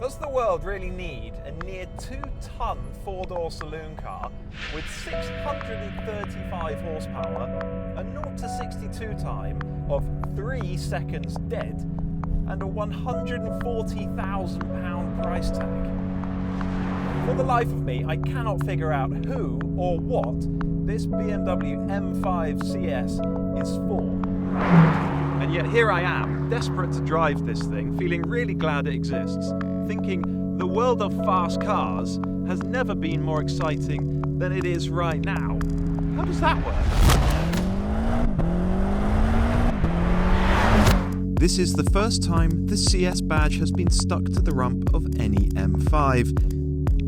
Does the world really need a near 2-ton four-door saloon car with 635 horsepower, a 0 to 62 time of 3 seconds dead, and a £140,000 price tag? For the life of me, I cannot figure out who or what this BMW M5 CS is for. And yet here I am, desperate to drive this thing, feeling really glad it exists, thinking the world of fast cars has never been more exciting than it is right now. How does that work? This is the first time the CS badge has been stuck to the rump of any M5.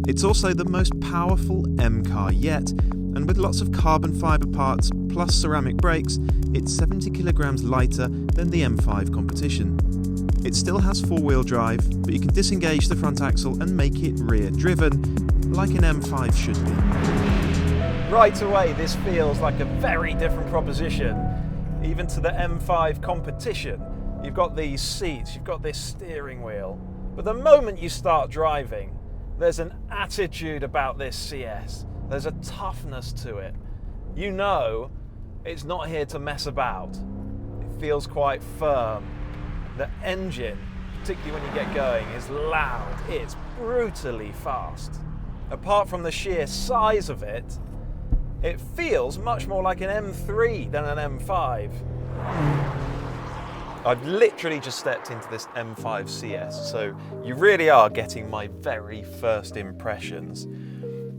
It's also the most powerful M car yet, and with lots of carbon fibre parts plus ceramic brakes, it's 70 kilograms lighter than the M5 competition. It still has four-wheel drive, but you can disengage the front axle and make it rear-driven, like an M5 should be. Right away, this feels like a very different proposition, even to the M5 competition. You've got these seats, you've got this steering wheel, but the moment you start driving, there's an attitude about this CS. There's a toughness to it. You know it's not here to mess about. It feels quite firm. The engine, particularly when you get going, is loud. It's brutally fast. Apart from the sheer size of it, it feels much more like an M3 than an M5. I've literally just stepped into this M5 CS, so you really are getting my very first impressions.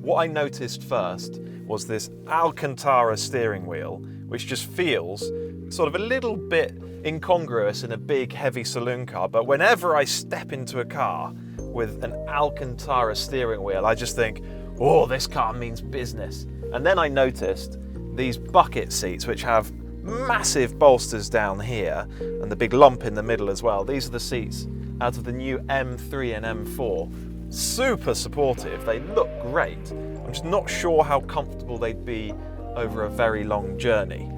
What I noticed first was this Alcantara steering wheel, which just feels sort of a little bit incongruous in a big, heavy saloon car, but whenever I step into a car with an Alcantara steering wheel, I just think, oh, this car means business. And then I noticed these bucket seats, which have massive bolsters down here and the big lump in the middle as well. These are the seats out of the new M3 and M4. Super supportive, they look great. I'm just not sure how comfortable they'd be over a very long journey.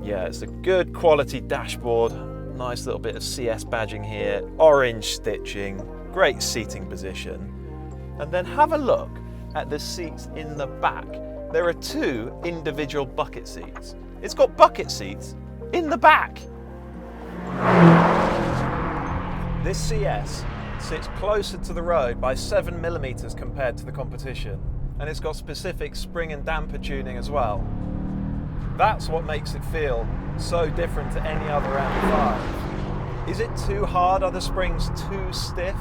Yeah, it's a good quality dashboard, nice little bit of CS badging here, orange stitching, great seating position. And then have a look at the seats in the back. There are 2 individual bucket seats. It's got bucket seats in the back. This CS sits closer to the road by 7mm compared to the competition, and it's got specific spring and damper tuning as well. That's what makes it feel so different to any other M5. Is it too hard? Are the springs too stiff?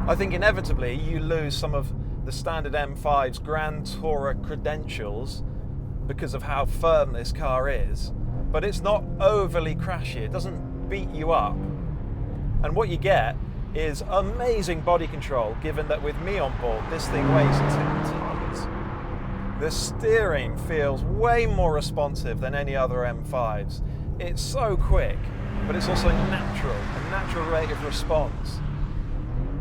I think inevitably you lose some of the standard M5's Grand Tourer credentials because of how firm this car is, but it's not overly crashy. It doesn't beat you up. And what you get is amazing body control, given that with me on board, this thing weighs 2 tons. The steering feels way more responsive than any other M5s. It's so quick, but it's also natural, a natural rate of response.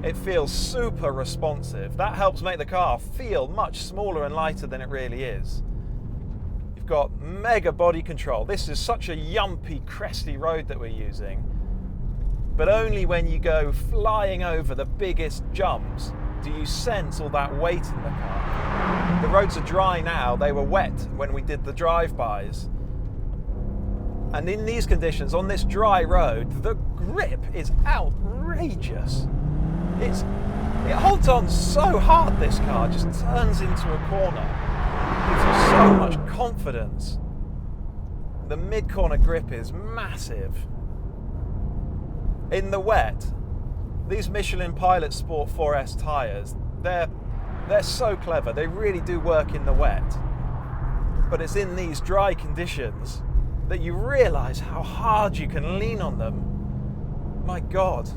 It feels super responsive. That helps make the car feel much smaller and lighter than it really is. You've got mega body control. This is such a yumpy, cresty road that we're using, but only when you go flying over the biggest jumps do you sense all that weight in the car. The roads are dry now, they were wet when we did the drive-bys. And in these conditions, on this dry road, the grip is outrageous. It holds on so hard, this car just turns into a corner. It gives you so much confidence. The mid-corner grip is massive. In the wet, these Michelin Pilot Sport 4S tyres, they're so clever. They really do work in the wet. But it's in these dry conditions that you realise how hard you can lean on them. My God.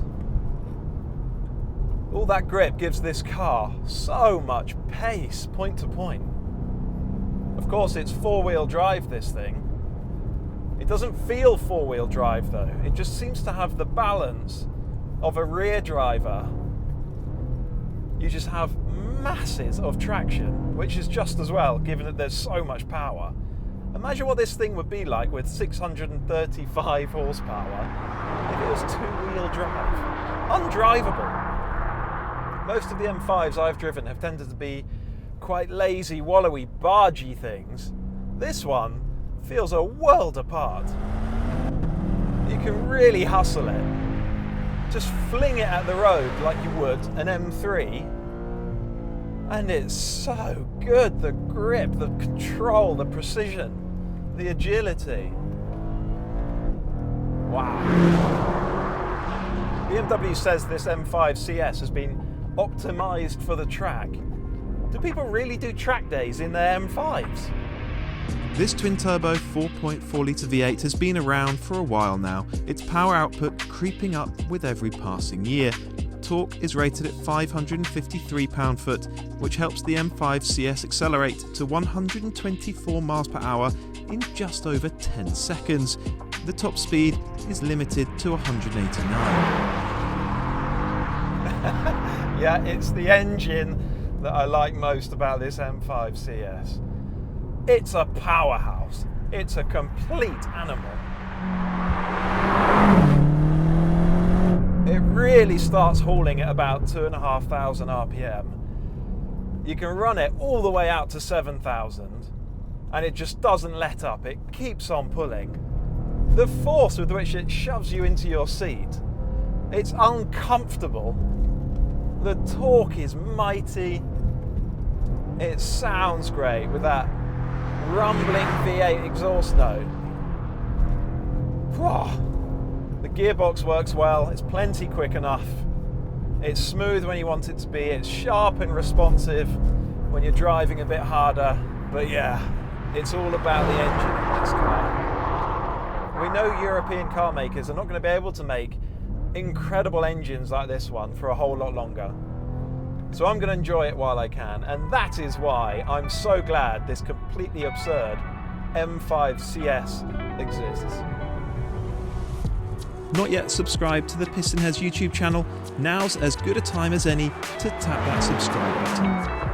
All that grip gives this car so much pace, point to point. Of course, it's 4-wheel drive, this thing. It doesn't feel 4-wheel drive though. It just seems to have the balance of a rear driver. You just have masses of traction, which is just as well, given that there's so much power. Imagine what this thing would be like with 635 horsepower if it was 2-wheel drive. Undrivable. Most of the M5s I've driven have tended to be quite lazy, wallowy, bargy things. This one feels a world apart. You can really hustle it. Just fling it at the road like you would an M3. And it's so good. The grip, the control, the precision, the agility. Wow. BMW says this M5 CS has been optimized for the track. Do people really do track days in their M5s? This twin-turbo 4.4-litre V8 has been around for a while now, its power output creeping up with every passing year. Torque is rated at 553 pound-foot, which helps the M5 CS accelerate to 124 miles per hour in just over 10 seconds. The top speed is limited to 189. Yeah, it's the engine that I like most about this M5 CS. It's a powerhouse. It's a complete animal. It really starts hauling at about 2,500 RPM. You can run it all the way out to 7,000 and it just doesn't let up. It keeps on pulling. The force with which it shoves you into your seat, it's uncomfortable. The torque is mighty. It sounds great with that rumbling V8 exhaust note. The gearbox works well, it's plenty quick enough. It's smooth when you want it to be, it's sharp and responsive when you're driving a bit harder. But yeah, it's all about the engine in this car. We know European car makers are not going to be able to make incredible engines like this one for a whole lot longer. So I'm going to enjoy it while I can, and that is why I'm so glad this completely absurd M5 CS exists. Not yet subscribed to the PistonHeads YouTube channel? Now's as good a time as any to tap that subscribe button.